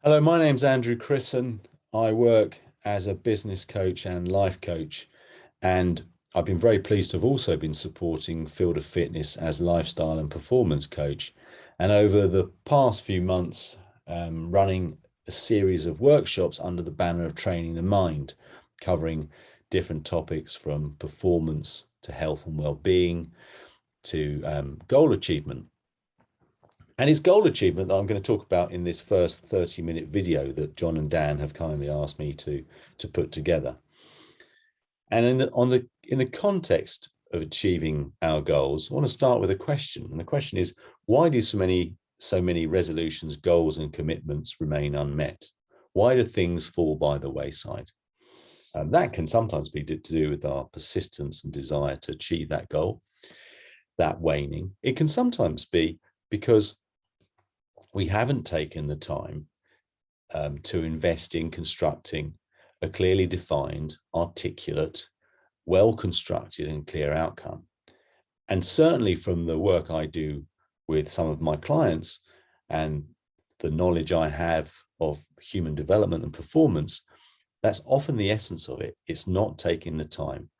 Hello, my name's Andrew Krisson. I work as a business coach and life coach, and I've been very pleased to have also been supporting Field of Fitness as lifestyle and performance coach. And over the past few months, running a series of workshops under the banner of Training the Mind, covering different topics from performance to health and well-being to goal achievement. And it's goal achievement that I'm going to talk about in this first 30-minute video that John and Dan have kindly asked me to put together. And in the context of achieving our goals, I want to start with a question. And the question is, why do so many resolutions, goals, and commitments remain unmet? Why do things fall by the wayside? That can sometimes be to do with our persistence and desire to achieve that goal, that waning. It can sometimes be because we haven't taken the time to invest in constructing a clearly defined, articulate, well-constructed and clear outcome. And certainly from the work I do with some of my clients and the knowledge I have of human development and performance, that's often the essence of it. It's not taking the time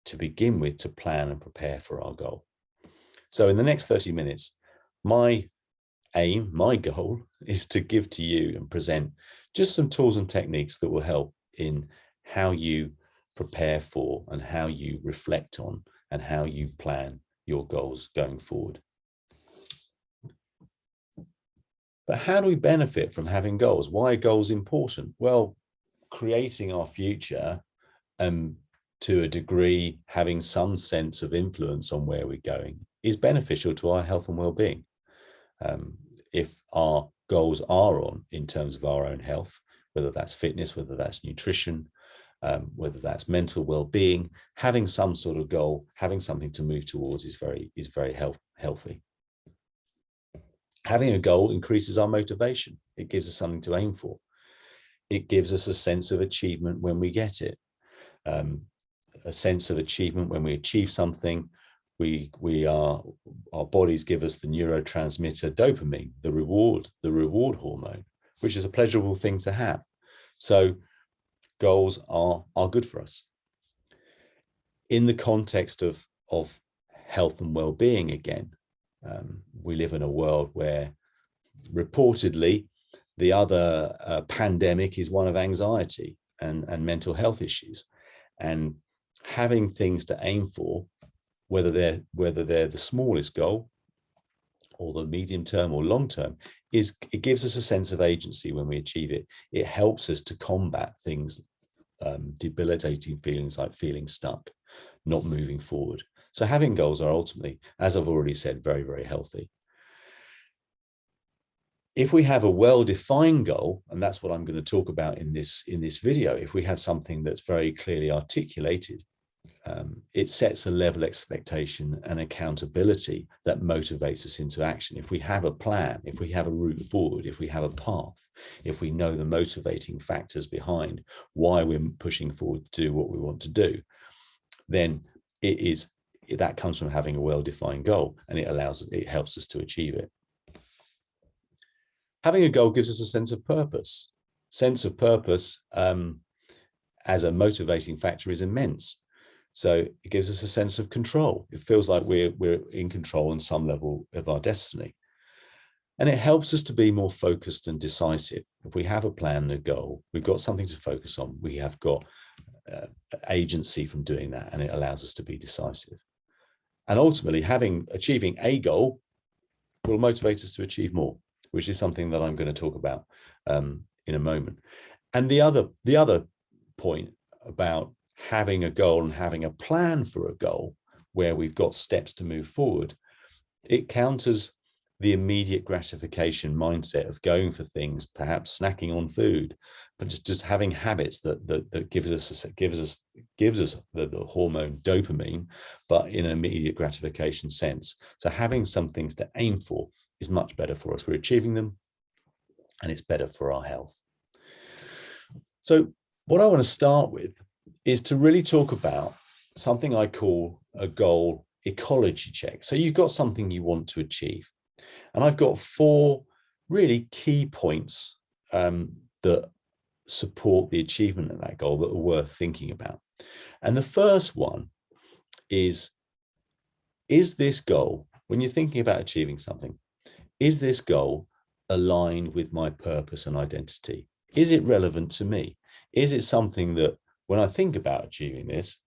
to begin with to plan and prepare for our goal. So in the next 30 minutes, my goal is to give to you and present just some tools and techniques that will help in how you prepare for and how you reflect on and how you plan your goals going forward. But how do we benefit from having goals? Why are goals important? Well, creating our future to a degree, having some sense of influence on where we're going is beneficial to our health and well-being. If our goals are on in terms of our own health, whether that's fitness, whether that's nutrition, whether that's mental well-being, having some sort of goal, having something to move towards is very healthy. Having a goal increases our motivation. It gives us something to aim for. It gives us a sense of achievement when we get it, a sense of achievement when we achieve something. Our bodies give us the neurotransmitter dopamine, the reward hormone, which is a pleasurable thing to have. So goals are good for us. In the context of health and well-being, again, we live in a world where reportedly the other pandemic is one of anxiety and mental health issues, and having things to aim for, whether they're the smallest goal or the medium term or long term, it gives us a sense of agency when we achieve it. It helps us to combat things, debilitating feelings like feeling stuck, not moving forward. So having goals are ultimately, as I've already said, very healthy. If we have a well-defined goal, and that's what I'm going to talk about in this video, if we have something that's very clearly articulated, it sets a level expectation and accountability that motivates us into action. If we have a plan, if we have a route forward, if we have a path, if we know the motivating factors behind why we're pushing forward to do what we want to do, then that comes from having a well-defined goal, and it helps us to achieve it. Having a goal gives us a sense of purpose. Sense of purpose as a motivating factor is immense. So it gives us a sense of control. It feels like we're in control on some level of our destiny. And it helps us to be more focused and decisive. If we have a plan and a goal, we've got something to focus on. We have got agency from doing that, and it allows us to be decisive. And ultimately, achieving a goal will motivate us to achieve more, which is something that I'm going to talk about in a moment. And the other point about having a goal and having a plan for a goal where we've got steps to move forward, it counters the immediate gratification mindset of going for things, perhaps snacking on food, but just having habits that gives us the hormone dopamine, but in an immediate gratification sense. So having some things to aim for is much better for us. We're achieving them, and it's better for our health. So what I want to start with is to really talk about something I call a goal ecology check. So you've got something you want to achieve, and I've got 4 really key points that support the achievement of that goal that are worth thinking about. And the first one is this goal, when you're thinking about achieving something, is this goal aligned with my purpose and identity? Is it relevant to me? Is it something that when I think about achieving this,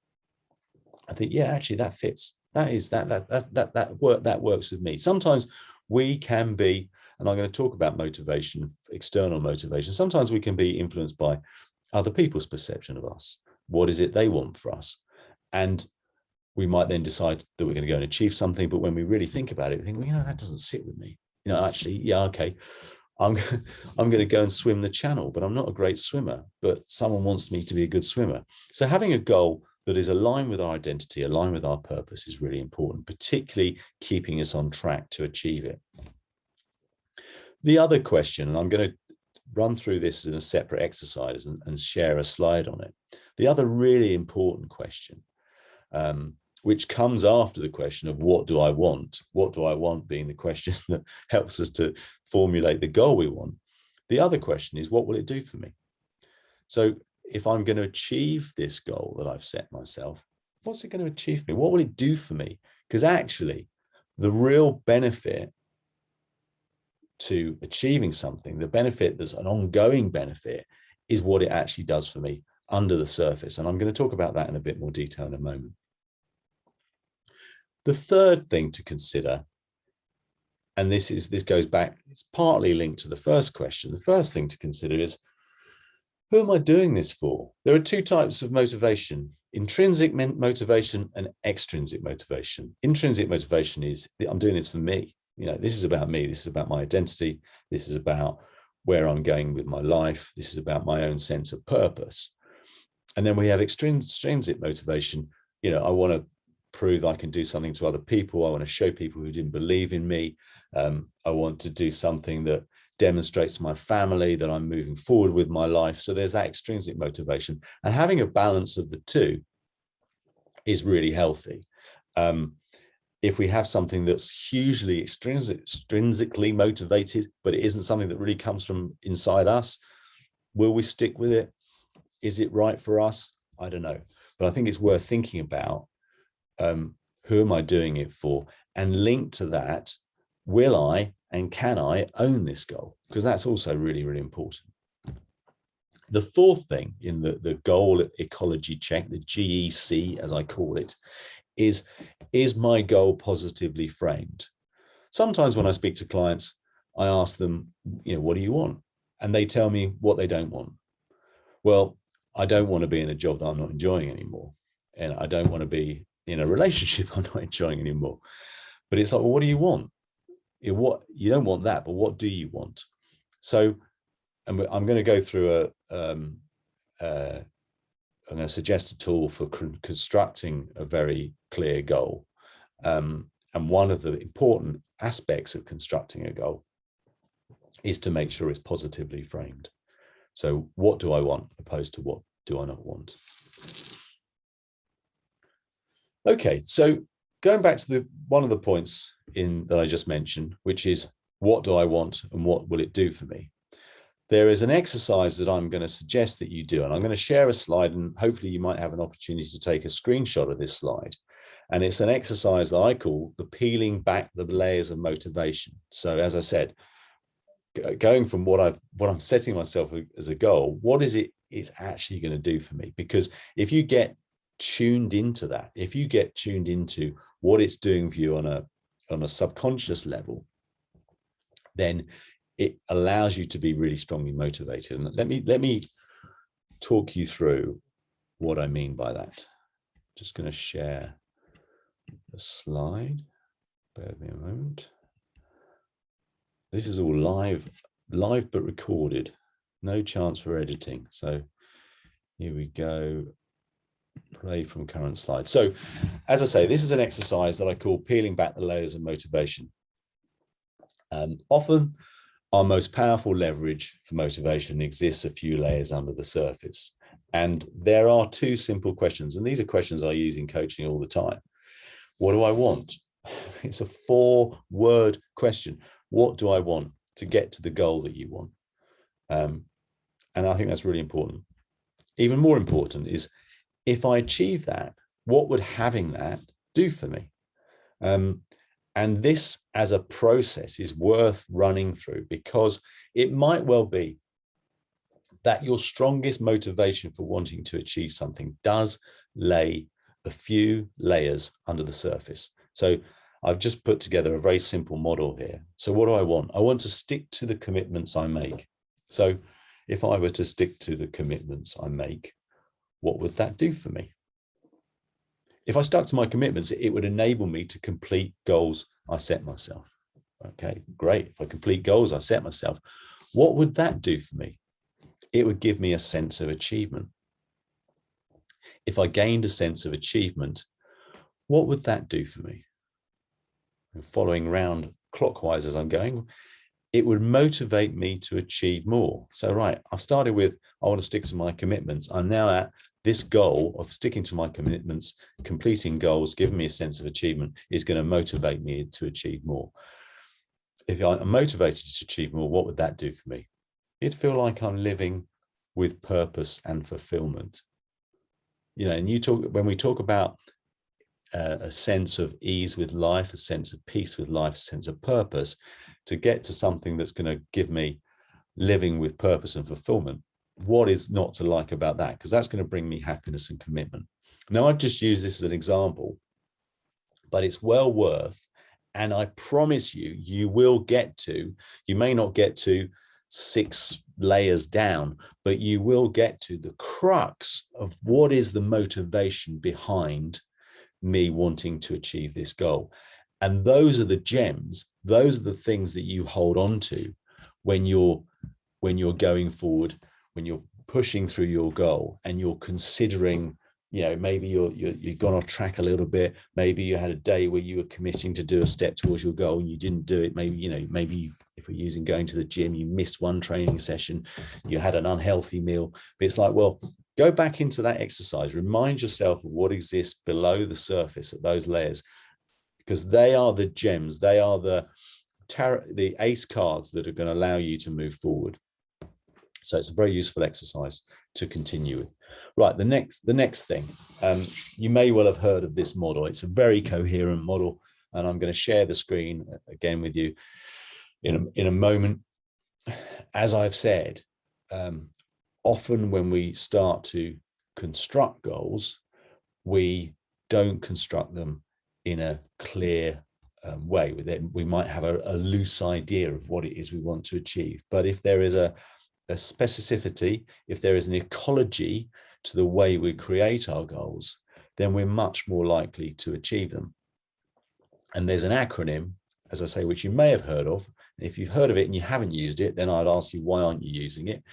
I think, yeah, actually that fits. That works with me. Sometimes we can be, and I'm going to talk about motivation, external motivation. Sometimes we can be influenced by other people's perception of us. What is it they want for us? And we might then decide that we're going to go and achieve something. But when we really think about it, we think, well, that doesn't sit with me. Actually, yeah, okay, I'm going to go and swim the channel, but I'm not a great swimmer, but someone wants me to be a good swimmer. So having a goal that is aligned with our identity, aligned with our purpose is really important, particularly keeping us on track to achieve it. The other question, and I'm going to run through this in a separate exercise and share a slide on it. The other really important question, which comes after the question of what do I want? What do I want being the question that helps us to formulate the goal we want. The other question is, what will it do for me? So if I'm going to achieve this goal that I've set myself, what's it going to achieve for me? What will it do for me? Because actually, the real benefit to achieving something, the benefit that's an ongoing benefit, is what it actually does for me under the surface. And I'm going to talk about that in a bit more detail in a moment. The third thing to consider, and this goes back, it's partly linked to the first question. The first thing to consider is, who am I doing this for? There are two types of motivation: intrinsic motivation and extrinsic motivation. Intrinsic motivation is, I'm doing this for me. This is about me. This is about my identity. This is about where I'm going with my life. This is about my own sense of purpose. And then we have extrinsic motivation. I want to prove I can do something to other people. I want to show people who didn't believe in me. I want to do something that demonstrates to my family that I'm moving forward with my life. So there's that extrinsic motivation. And having a balance of the two is really healthy. If we have something that's hugely extrinsically motivated, but it isn't something that really comes from inside us, will we stick with it? Is it right for us? I don't know. But I think it's worth thinking about, who am I doing it for? And linked to that, will I and can I own this goal? Because that's also really, really important. The fourth thing in the goal ecology check, the GEC, as I call it, is my goal positively framed? Sometimes when I speak to clients, I ask them, what do you want? And they tell me what they don't want. Well, I don't want to be in a job that I'm not enjoying anymore. And I don't want to be in a relationship I'm not enjoying anymore. But it's like, well, what do you want? You don't want that, but what do you want? So I'm going to go through I'm going to suggest a tool for constructing a very clear goal. And one of the important aspects of constructing a goal is to make sure it's positively framed. So what do I want opposed to what do I not want? Okay, so going back to one of the points that I just mentioned, which is what do I want and what will it do for me? There is an exercise that I'm going to suggest that you do, and I'm going to share a slide, and hopefully you might have an opportunity to take a screenshot of this slide. And it's an exercise that I call the peeling back the layers of motivation. So as I said, going from what I'm setting myself as a goal, what is it's actually going to do for me? Because if you get tuned into that, if you get tuned into what it's doing for you on a subconscious level, then it allows you to be really strongly motivated. And let me talk you through what I mean by that. Just going to share the slide. Bear with me a moment. This is all live but recorded. No chance for editing. So here we go. Play from current slide. So as I say, this is an exercise that I call peeling back the layers of motivation. Often our most powerful leverage for motivation exists a few layers under the surface. And there are two simple questions, and these are questions I use in coaching all the time. What do I want? It's a 4-word question. What do I want to get to the goal that you want? And I think that's really important. Even more important is, if I achieve that, what would having that do for me? And this as a process is worth running through, because it might well be that your strongest motivation for wanting to achieve something does lay a few layers under the surface. So I've just put together a very simple model here. So what do I want? I want to stick to the commitments I make. So if I were to stick to the commitments I make, what would that do for me? If I stuck to my commitments, it would enable me to complete goals I set myself. Okay, great. If I complete goals I set myself, what would that do for me? It would give me a sense of achievement. If I gained a sense of achievement, what would that do for me? And following round clockwise as I'm going, it would motivate me to achieve more. So, right, I've started with, I want to stick to my commitments. I'm now at this goal of sticking to my commitments, completing goals, giving me a sense of achievement is going to motivate me to achieve more. If I'm motivated to achieve more, what would that do for me? It'd feel like I'm living with purpose and fulfillment. You know, and when we talk about a sense of ease with life, a sense of peace with life, a sense of purpose, to get to something that's going to give me living with purpose and fulfillment, what is not to like about that? Because that's going to bring me happiness and commitment. Now, I've just used this as an example, but it's well worth, and I promise you, you will get to, you may not get to 6 layers down, but you will get to the crux of what is the motivation behind me wanting to achieve this goal. And those are the gems, those are the things that you hold on to when you're going forward, when you're pushing through your goal and you're considering, you know, maybe you've gone off track a little bit. Maybe you had a day where you were committing to do a step towards your goal and you didn't do it. Maybe, you know, maybe if we're using going to the gym, you missed one training session, you had an unhealthy meal. But it's like, well, go back into that exercise, remind yourself of what exists below the surface at those layers, because they are the gems, they are the ace cards that are going to allow you to move forward. So it's a very useful exercise to continue with. Right, the next thing, you may well have heard of this model. It's a very coherent model, and I'm going to share the screen again with you in a moment. As I've said, often when we start to construct goals, we don't construct them in a clear way. We might have a loose idea of what it is we want to achieve. But if there is a specificity, if there is an ecology to the way we create our goals, then we're much more likely to achieve them. And there's an acronym, as I say, which you may have heard of. And if you've heard of it and you haven't used it, then I'd ask you, why aren't you using it?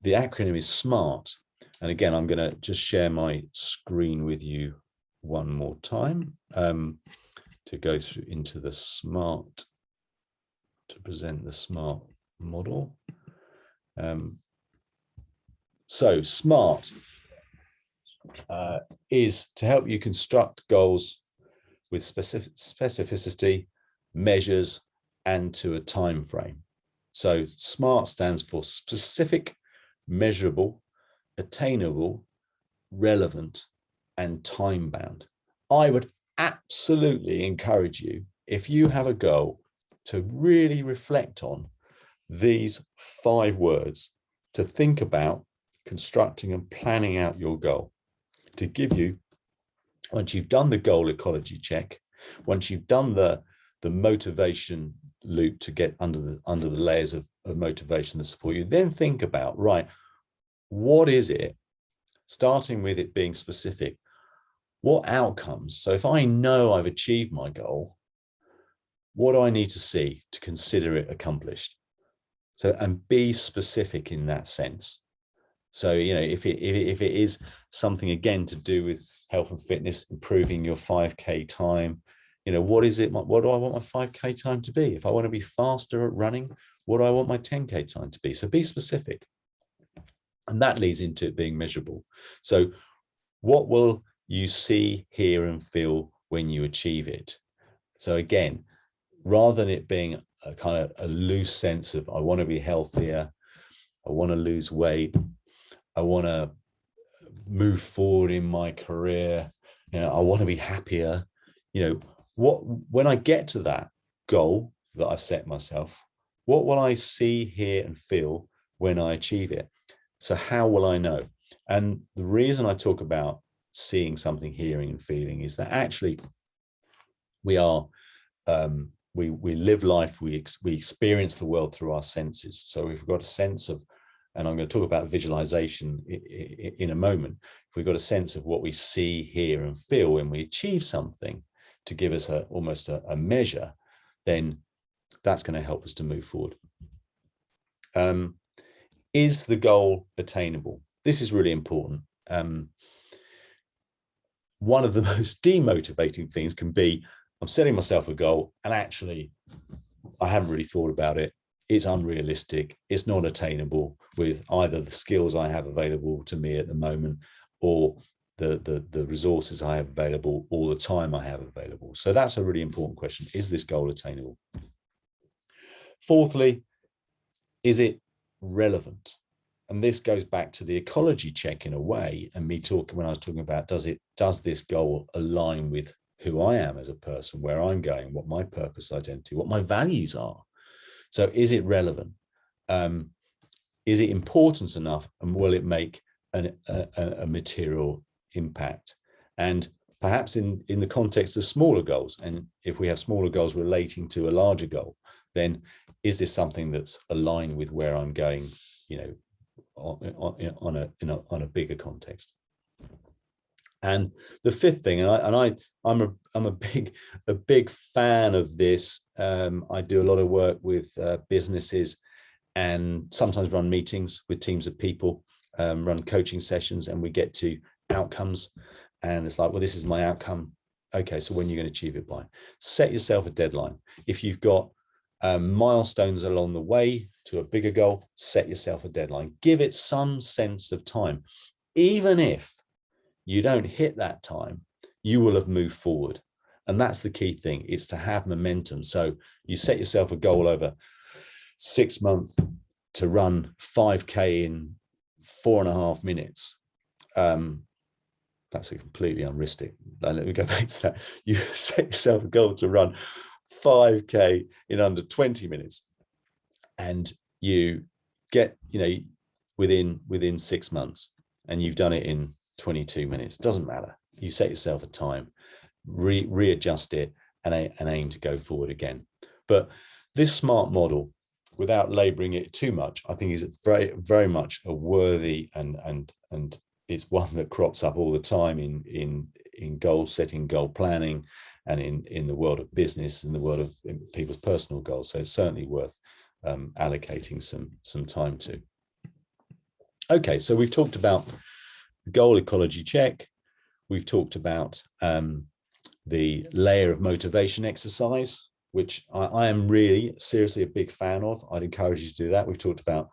The acronym is SMART. And again, I'm going to just share my screen with you one more time to go through into the SMART, to present the SMART model. So SMART is to help you construct goals with specificity, measures, and to a time frame. So SMART stands for specific, measurable, attainable, relevant, and time-bound. I would absolutely encourage you, if you have a goal, to really reflect on these 5 words, to think about constructing and planning out your goal, to give you, once you've done the goal ecology check, once you've done the motivation loop to get under the layers of motivation that support you, then think about, right, what is it, starting with it being specific, what outcomes? So if I know I've achieved my goal, what do I need to see to consider it accomplished? So, and be specific in that sense. So, you know, if it is something, again, to do with health and fitness, improving your 5K time, you know, what is it? What do I want my 5K time to be? If I want to be faster at running, what do I want my 10K time to be? So be specific. And that leads into it being measurable. So what will you see, hear, and feel when you achieve it? So again, rather than it being a kind of a loose sense of, I want to be healthier, I want to lose weight, I want to move forward in my career, I want to be happier. When I get to that goal that I've set myself, what will I see, hear, and feel when I achieve it? So how will I know? And the reason I talk about seeing something, hearing, and feeling is that actually we are we live life, we experience the world through our senses. So we've got a sense of, and I'm going to talk about visualization in a moment. If we've got a sense of what we see, hear, and feel when we achieve something to give us almost a measure, then that's going to help us to move forward. Is the goal attainable? This is really important. One of the most demotivating things can be, I'm setting myself a goal and actually I haven't really thought about it. It's unrealistic. It's not attainable with either the skills I have available to me at the moment, or the resources I have available, or the time I have available. So that's a really important question. Is this goal attainable? Fourthly, is it relevant? And this goes back to the ecology check in a way, and me talking when I was talking about, does this goal align with who I am as a person, where I'm going, what my purpose, identity, what my values are? So is it relevant? Is it important enough, and will it make a material impact? And perhaps in the context of smaller goals, and if we have smaller goals relating to a larger goal, then is this something that's aligned with where I'm going, on a bigger context? And the fifth thing, I'm a big fan of this. I do a lot of work with businesses, and sometimes run meetings with teams of people, run coaching sessions, and we get to outcomes. And it's like, well, this is my outcome. Okay, so when are you going to achieve it by? Set yourself a deadline. If you've got milestones along the way to a bigger goal, set yourself a deadline. Give it some sense of time. Even if you don't hit that time, you will have moved forward. And that's the key thing, is to have momentum. So you set yourself a goal over 6 months to run 5K in 4.5 minutes. That's completely unrealistic. Let me go back to that. You set yourself a goal to run 5K in under 20 minutes, and you get, within 6 months, and you've done it in 22 minutes. Doesn't matter. You set yourself a time, readjust it, and aim to go forward again. But this SMART model, without laboring it too much, I think is very, very much a worthy, and it's one that crops up all the time in goal setting, goal planning, and in the world of business, in the world of people's personal goals. So it's certainly worth allocating some time to. Okay, so we've talked about the goal ecology check. We've talked about the layer of motivation exercise, which I am really seriously a big fan of. I'd encourage you to do that. We've talked about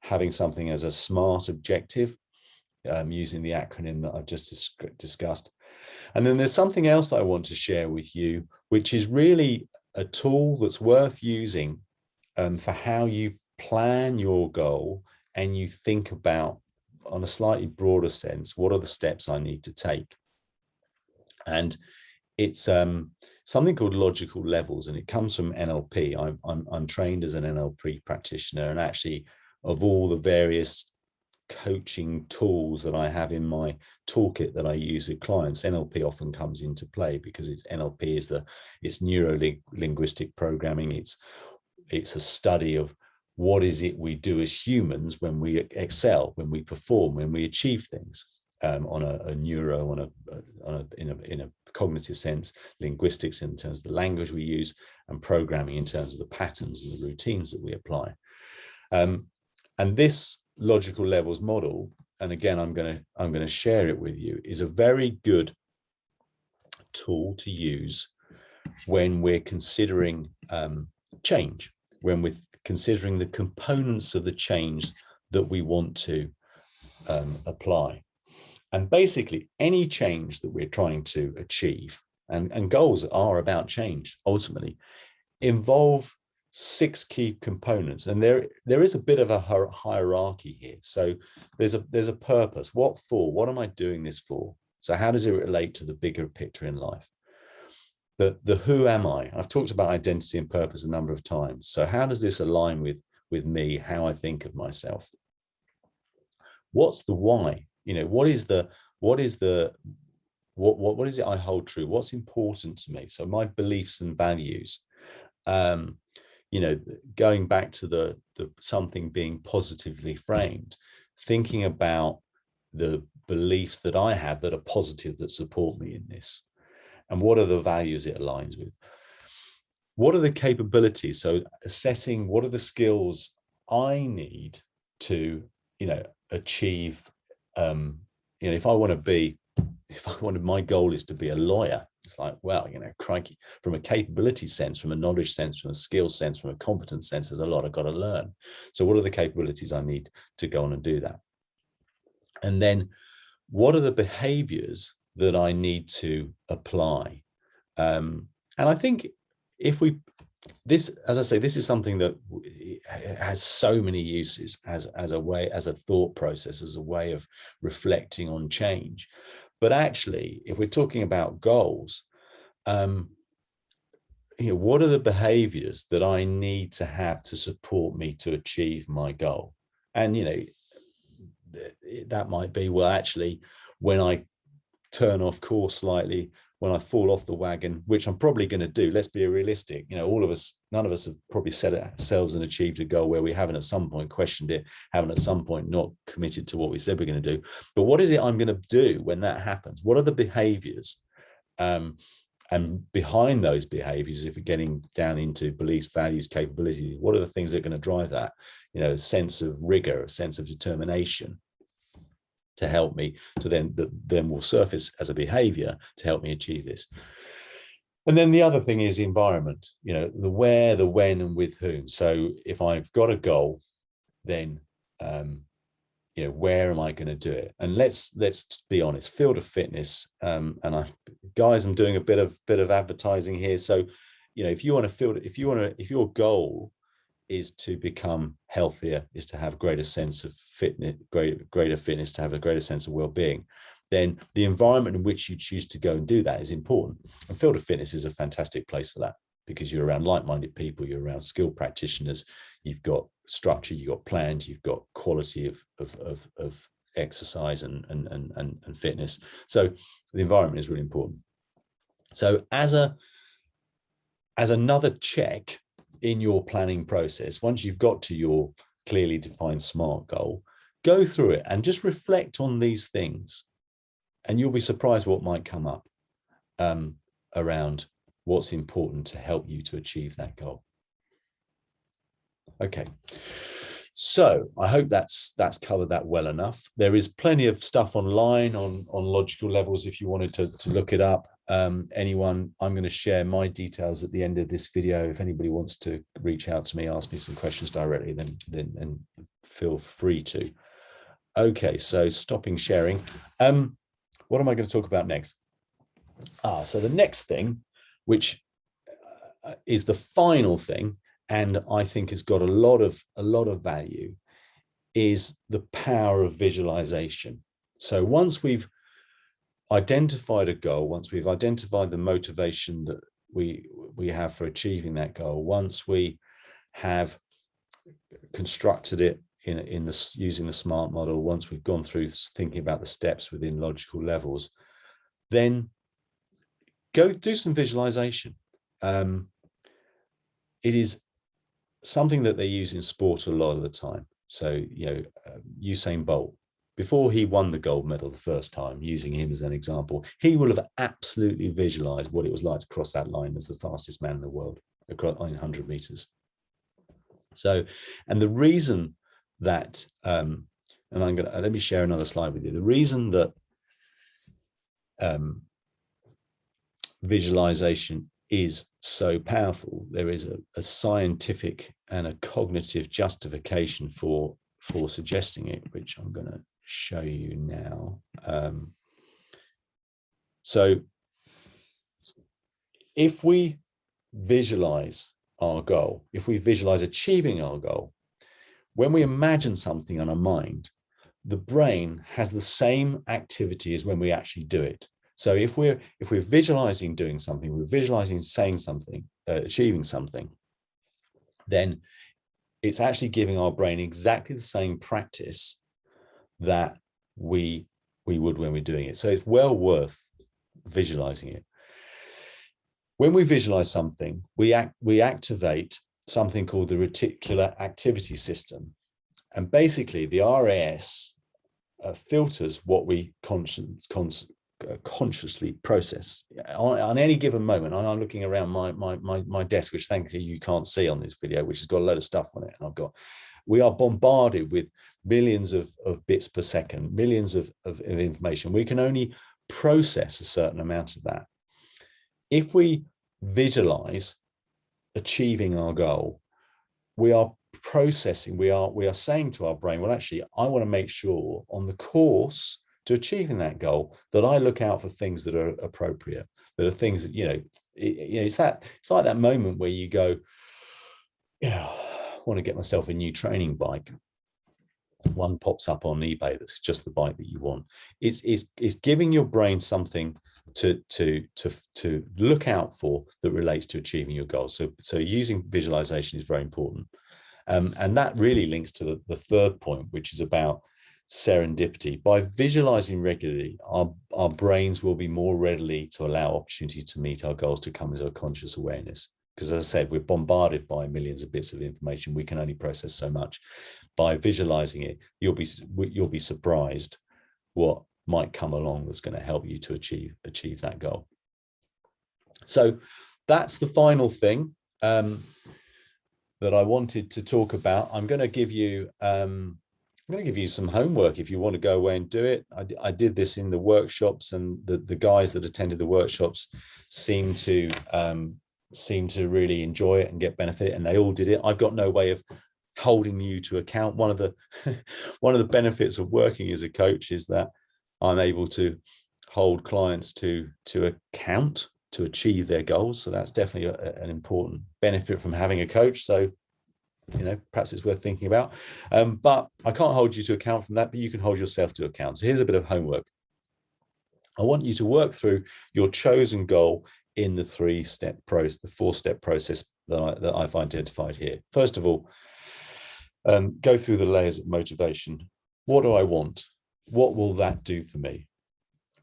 having something as a SMART objective, using the acronym that I've just discussed. And then there's something else I want to share with you, which is really a tool that's worth using for how you plan your goal, and you think about, on a slightly broader sense, what are the steps I need to take? And it's something called logical levels, and it comes from NLP. I'm trained as an NLP practitioner, and actually, of all the various coaching tools that I have in my toolkit that I use with clients, NLP often comes into play, because NLP is neuro-linguistic programming. It's a study of what is it we do as humans when we excel, when we perform, when we achieve things, on a neuro, in a cognitive sense, linguistics in terms of the language we use, and programming in terms of the patterns and the routines that we apply. And this logical levels model, and again, I'm going to share it with you, is a very good tool to use when we're considering change, when we're considering the components of the change that we want to apply. And basically, any change that we're trying to achieve, and goals are about change, ultimately, involve 6 key components, and there is a bit of a hierarchy here. So there's a purpose. What for? What am I doing this for? So how does it relate to the bigger picture in life? The who am I? I've talked about identity and purpose a number of times. So how does this align with me, how I think of myself? What's the why? What is it I hold true? What's important to me? So my beliefs and values. Going back to the something being positively framed, thinking about the beliefs that I have that are positive, that support me in this, and what are the values it aligns with. What are the capabilities? So assessing what are the skills I need to, achieve. If I wanted, my goal is to be a lawyer. It's like, well, crikey, from a capability sense, from a knowledge sense, from a skill sense, from a competence sense, there's a lot I've got to learn. So what are the capabilities I need to go on and do that? And then what are the behaviors that I need to apply? And I think as I say, this is something that has so many uses as a thought process, as a way of reflecting on change. But actually, if we're talking about goals, what are the behaviors that I need to have to support me to achieve my goal? And, that might be, well, actually, when I turn off course slightly, when I fall off the wagon, which I'm probably going to do, let's be realistic. All of us, none of us have probably set ourselves and achieved a goal where we haven't at some point questioned it, haven't at some point not committed to what we said we're going to do. But what is it I'm going to do when that happens? What are the behaviors? And behind those behaviors, if we're getting down into beliefs, values, capabilities, what are the things that are going to drive that? A sense of rigor, a sense of determination, to help me to then will surface as a behavior to help me achieve this. And then the other thing is the environment, the where, the when, and with whom. So if I've got a goal, then where am I going to do it? And let's be honest, field of fitness, and I'm doing a bit of advertising here. So if your goal is to become healthier, is to have greater sense of fitness, greater fitness, to have a greater sense of well-being, then the environment in which you choose to go and do that is important. And field of fitness is a fantastic place for that, because you're around like-minded people, you're around skilled practitioners, you've got structure, you've got plans, you've got quality of exercise and fitness. So the environment is really important. So as another check in your planning process, once you've got to your clearly defined SMART goal, go through it and just reflect on these things, and you'll be surprised what might come up around what's important to help you to achieve that goal. Okay, so I hope that's covered that well enough. There is plenty of stuff online on logical levels if you wanted to look it up. I'm going to share my details at the end of this video. If anybody wants to reach out to me, ask me some questions directly, then feel free to. Okay, so stopping sharing. What am I going to talk about next? So the next thing, which is the final thing, and I think has got a lot of value, is the power of visualization. So once we've identified a goal, once we've identified the motivation that we have for achieving that goal, once we have constructed it using the SMART model, once we've gone through thinking about the steps within logical levels, then go do some visualization. It is something that they use in sport a lot of the time. So, Usain Bolt, before he won the gold medal the first time, using him as an example, he will have absolutely visualized what it was like to cross that line as the fastest man in the world across 100 meters. So, and the reason that, and let me share another slide with you. The reason that visualization is so powerful, there is a scientific and a cognitive justification for suggesting it, which I'm going to show you now. So if we visualize our goal, if we visualize achieving our goal, when we imagine something in our mind, the brain has the same activity as when we actually do it. So if we're visualizing doing something, we're visualizing saying something, achieving something, then it's actually giving our brain exactly the same practice that we would when we're doing it. So it's well worth visualizing it. When we visualize something, we activate something called the reticular activity system. And basically the RAS filters what we consciously process. On any given moment, I'm looking around my desk, which thankfully you can't see on this video, which has got a load of stuff on it. And we are bombarded with millions of bits per second, millions of information. We can only process a certain amount of that. If we visualize achieving our goal, we are processing, we are saying to our brain, well, actually, I want to make sure on the course to achieving that goal that I look out for things that are appropriate, that are things that, it's like that moment where you go, I want to get myself a new training bike. One pops up on eBay that's just the bike that you want. It's giving your brain something to look out for that relates to achieving your goals. So using visualization is very important. And that really links to the third point, which is about serendipity. By visualizing regularly, our brains will be more readily to allow opportunities to meet our goals to come as a conscious awareness. Because as I said, we're bombarded by millions of bits of information. We can only process so much. By visualizing it, you'll be surprised what might come along that's going to help you to achieve that goal. So that's the final thing that I wanted to talk about. I'm going to give you some homework if you want to go away and do it. I did this in the workshops, and the guys that attended the workshops seemed to really enjoy it and get benefit, and they all did it. I've got no way of holding you to account. One of the benefits of working as a coach is that I'm able to hold clients to account to achieve their goals. So that's definitely an important benefit from having a coach. So, perhaps it's worth thinking about. But I can't hold you to account from that, but you can hold yourself to account. So here's a bit of homework. I want you to work through your chosen goal in the the 4-step process that I've identified here. First of all, go through the layers of motivation. What do I want? What will that do for me?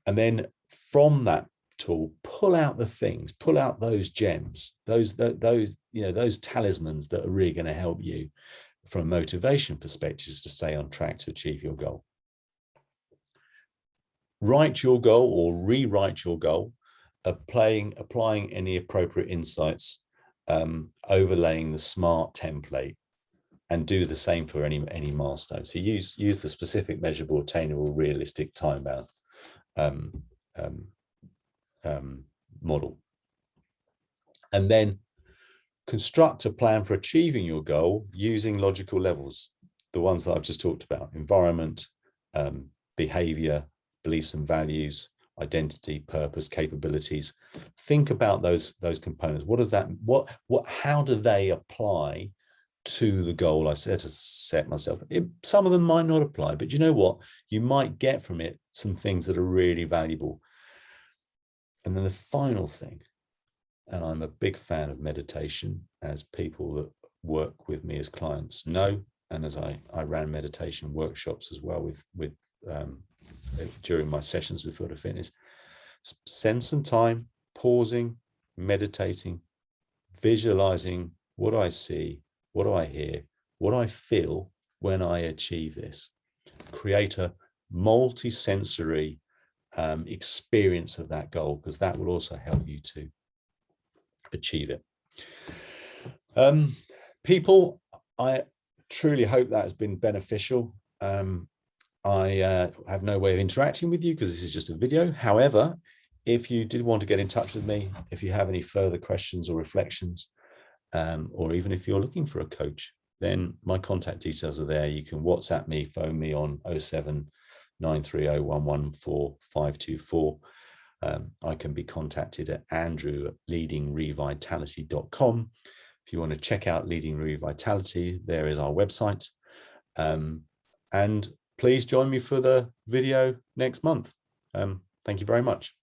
And then from that tool, pull out those gems, those talismans that are really going to help you from a motivation perspective to stay on track to achieve your goal. Write your goal or rewrite your goal, applying any appropriate insights, overlaying the SMART template, and do the same for any milestone. So use the specific, measurable, attainable, realistic, time-bound model. And then construct a plan for achieving your goal using logical levels, the ones that I've just talked about: environment, behavior, beliefs and values, identity, purpose, capabilities. Think about those components. How do they apply to the goal I set myself? Some of them might not apply, but you know what? You might get from it some things that are really valuable. And then the final thing, and I'm a big fan of meditation, as people that work with me as clients know, and as I ran meditation workshops as well with during my sessions with Field of Fitness. Spend some time pausing, meditating, visualizing what I see, what do I hear, what do I feel when I achieve this. Create a multi-sensory experience of that goal, because that will also help you to achieve it. People, I truly hope that has been beneficial. I have no way of interacting with you because this is just a video. However, if you did want to get in touch with me, if you have any further questions or reflections, or even if you're looking for a coach, then my contact details are there. You can WhatsApp me, phone me on 07 930 114 524. I can be contacted at andrew@leadingrevitality.com. If you want to check out Leading Revitality, there is our website. And please join me for the video next month. Thank you very much.